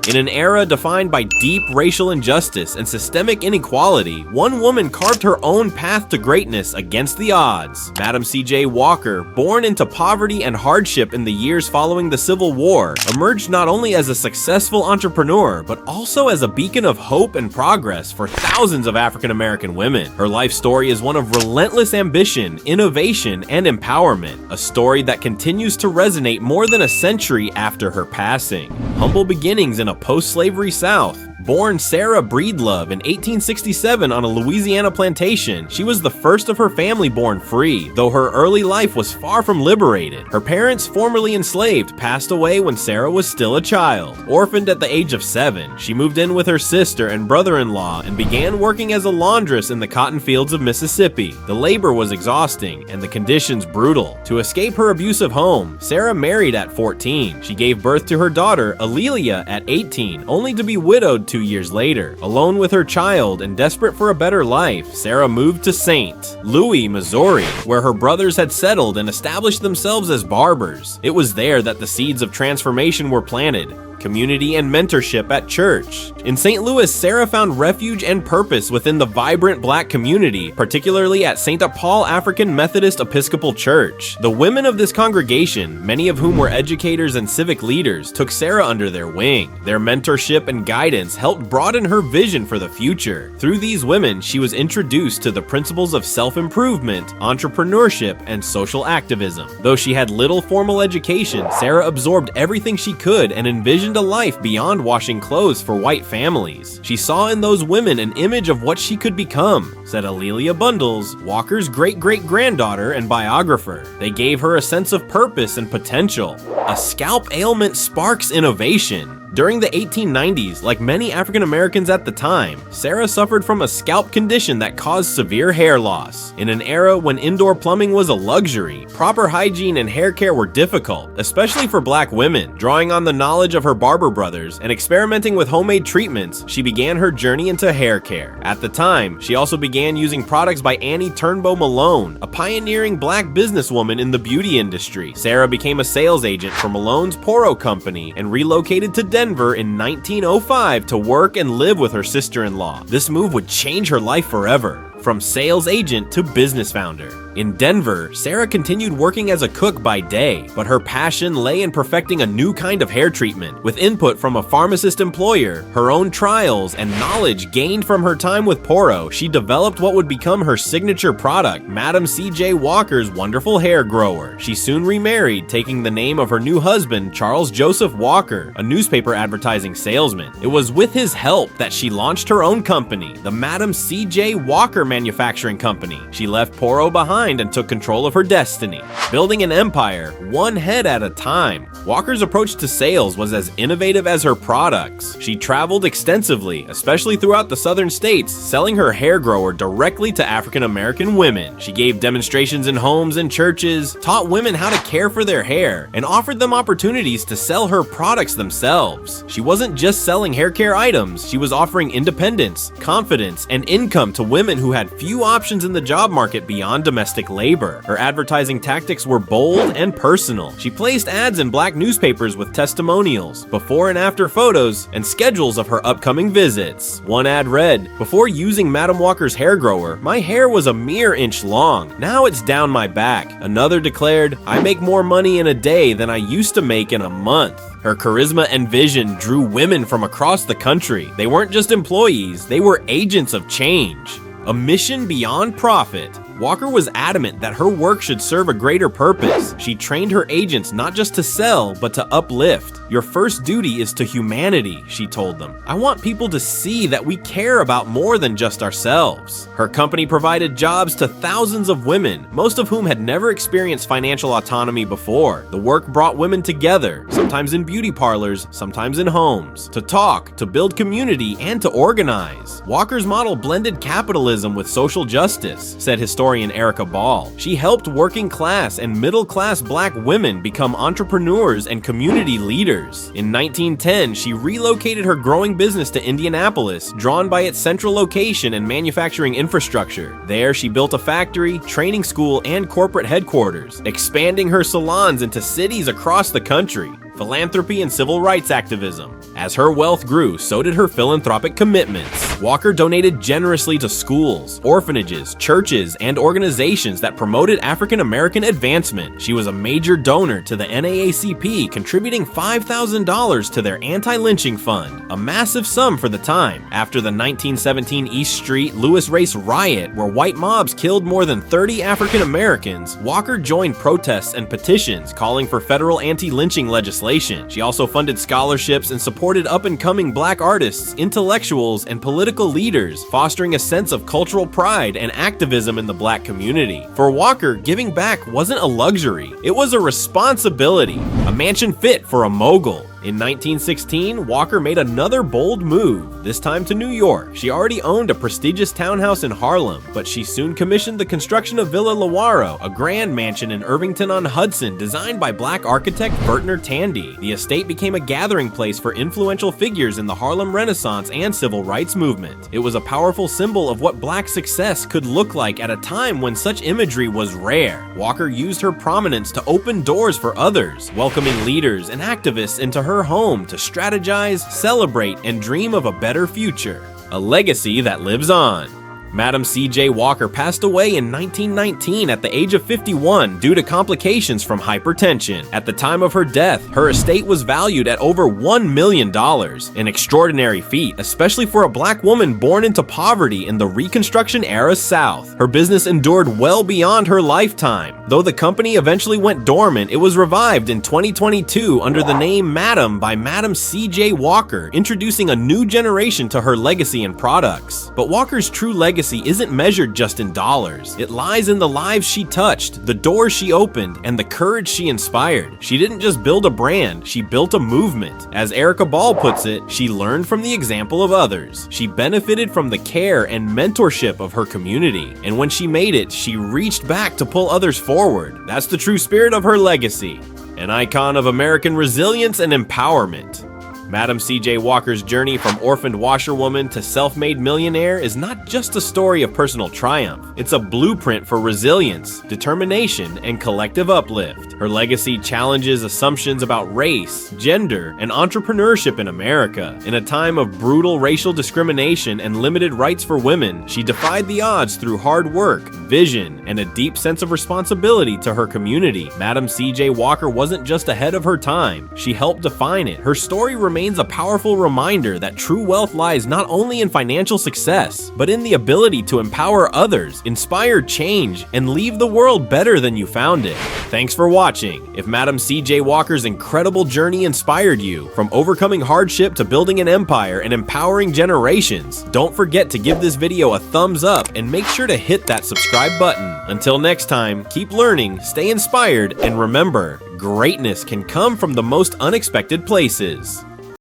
In an era defined by deep racial injustice and systemic inequality, one woman carved her own path to greatness against the odds. Madam C.J. Walker, born into poverty and hardship in the years following the Civil War, emerged not only as a successful entrepreneur, but also as a beacon of hope and progress for thousands of African American women. Her life story is one of relentless ambition, innovation, and empowerment, a story that continues to resonate more than a century after her passing. Humble beginnings in a post-slavery South. Born Sarah Breedlove in 1867 on a Louisiana plantation, she was the first of her family born free, though her early life was far from liberated. Her parents, formerly enslaved, passed away when Sarah was still a child. Orphaned at the age of 7, she moved in with her sister and brother-in-law and began working as a laundress in the cotton fields of Mississippi. The labor was exhausting and the conditions brutal. To escape her abusive home, Sarah married at 14. She gave birth to her daughter, Alelia, at 18, only to be widowed 2 years later. Alone with her child and desperate for a better life, Sarah moved to St. Louis, Missouri, where her brothers had settled and established themselves as barbers. It was there that the seeds of transformation were planted. Community and mentorship at church. In St. Louis, Sarah found refuge and purpose within the vibrant Black community, particularly at St. Paul African Methodist Episcopal Church. The women of this congregation, many of whom were educators and civic leaders, took Sarah under their wing. Their mentorship and guidance helped broaden her vision for the future. Through these women, she was introduced to the principles of self-improvement, entrepreneurship, and social activism. Though she had little formal education, Sarah absorbed everything she could and envisioned a life beyond washing clothes for white families. She saw in those women an image of what she could become, said Alelia Bundles, Walker's great-great-granddaughter and biographer. They gave her a sense of purpose and potential. A scalp ailment sparks innovation. During the 1890s, like many African Americans at the time, Sarah suffered from a scalp condition that caused severe hair loss. In an era when indoor plumbing was a luxury, proper hygiene and hair care were difficult, especially for Black women. Drawing on the knowledge of her barber brothers and experimenting with homemade treatments, she began her journey into hair care. At the time, she also began using products by Annie Turnbow Malone, a pioneering Black businesswoman in the beauty industry. Sarah became a sales agent for Malone's Poro Company and relocated to Denver in 1905 to work and live with her sister-in-law. This move would change her life forever. From sales agent to business founder. In Denver, Sarah continued working as a cook by day, but her passion lay in perfecting a new kind of hair treatment. With input from a pharmacist employer, her own trials, and knowledge gained from her time with Poro, she developed what would become her signature product, Madam C.J. Walker's Wonderful Hair Grower. She soon remarried, taking the name of her new husband, Charles Joseph Walker, a newspaper advertising salesman. It was with his help that she launched her own company, the Madam C.J. Walker Manufacturing Company. She left Poro behind and took control of her destiny, building an empire one head at a time. Walker's approach to sales was as innovative as her products. She traveled extensively, especially throughout the southern states, selling her hair grower directly to African American women. She gave demonstrations in homes and churches, taught women how to care for their hair, and offered them opportunities to sell her products themselves. She wasn't just selling hair care items, she was offering independence, confidence, and income to women who had few options in the job market beyond domestic labor. Her advertising tactics were bold and personal. She placed ads in Black newspapers with testimonials, before and after photos, and schedules of her upcoming visits. One ad read, "Before using Madam Walker's hair grower, my hair was a mere inch long. Now it's down my back." Another declared, "I make more money in a day than I used to make in a month." Her charisma and vision drew women from across the country. They weren't just employees, they were agents of change. A mission beyond profit. Walker was adamant that her work should serve a greater purpose. She trained her agents not just to sell, but to uplift. "Your first duty is to humanity," she told them. "I want people to see that we care about more than just ourselves." Her company provided jobs to thousands of women, most of whom had never experienced financial autonomy before. The work brought women together, sometimes in beauty parlors, sometimes in homes, to talk, to build community, and to organize. Walker's model blended capitalism with social justice, said historian Erica Ball. She helped working class and middle class Black women become entrepreneurs and community leaders. In 1910, she relocated her growing business to Indianapolis, drawn by its central location and manufacturing infrastructure. There, she built a factory, training school, and corporate headquarters, expanding her salons into cities across the country. philanthropy, and civil rights activism. As her wealth grew, so did her philanthropic commitments. Walker donated generously to schools, orphanages, churches, and organizations that promoted African American advancement. She was a major donor to the NAACP, contributing $5,000 to their anti-lynching fund, a massive sum for the time. After the 1917 East Street Lewis Race riot, where white mobs killed more than 30 African Americans, Walker joined protests and petitions calling for federal anti-lynching legislation. She also funded scholarships and supported up-and-coming black artists, intellectuals, and political leaders, fostering a sense of cultural pride and activism in the black community. For Walker, giving back wasn't a luxury, it was a responsibility, a mansion fit for a mogul. In 1916, Walker made another bold move, this time to New York. She already owned a prestigious townhouse in Harlem, but she soon commissioned the construction of Villa Lawaro, a grand mansion in Irvington-on-Hudson designed by black architect Bertner Tandy. The estate became a gathering place for influential figures in the Harlem Renaissance and civil rights movement. It was a powerful symbol of what black success could look like at a time when such imagery was rare. Walker used her prominence to open doors for others, welcoming leaders and activists into her home to strategize, celebrate, and dream of a better future. A legacy that lives on. Madam C.J. Walker passed away in 1919 at the age of 51 due to complications from hypertension. At the time of her death, her estate was valued at over $1 million, an extraordinary feat, especially for a black woman born into poverty in the Reconstruction-era South. Her business endured well beyond her lifetime. Though the company eventually went dormant, it was revived in 2022 under the name Madam by Madam C.J. Walker, introducing a new generation to her legacy and products. But Walker's true legacy isn't measured just in dollars. It lies in the lives she touched, the doors she opened, and the courage she inspired. She didn't just build a brand, she built a movement. As Erica Ball puts it, she learned from the example of others. She benefited from the care and mentorship of her community. And when she made it, she reached back to pull others forward. That's the true spirit of her legacy. An icon of American resilience and empowerment. Madam C.J. Walker's journey from orphaned washerwoman to self-made millionaire is not just a story of personal triumph. It's a blueprint for resilience, determination, and collective uplift. Her legacy challenges assumptions about race, gender, and entrepreneurship in America. In a time of brutal racial discrimination and limited rights for women, she defied the odds through hard work, vision, and a deep sense of responsibility to her community. Madam C.J. Walker wasn't just ahead of her time, she helped define it. Her story remains a powerful reminder that true wealth lies not only in financial success, but in the ability to empower others, inspire change, and leave the world better than you found it. Thanks for watching. If Madam C.J. Walker's incredible journey inspired you, from overcoming hardship to building an empire and empowering generations, don't forget to give this video a thumbs up and make sure to hit that subscribe button. Until next time, keep learning, stay inspired, and remember, greatness can come from the most unexpected places.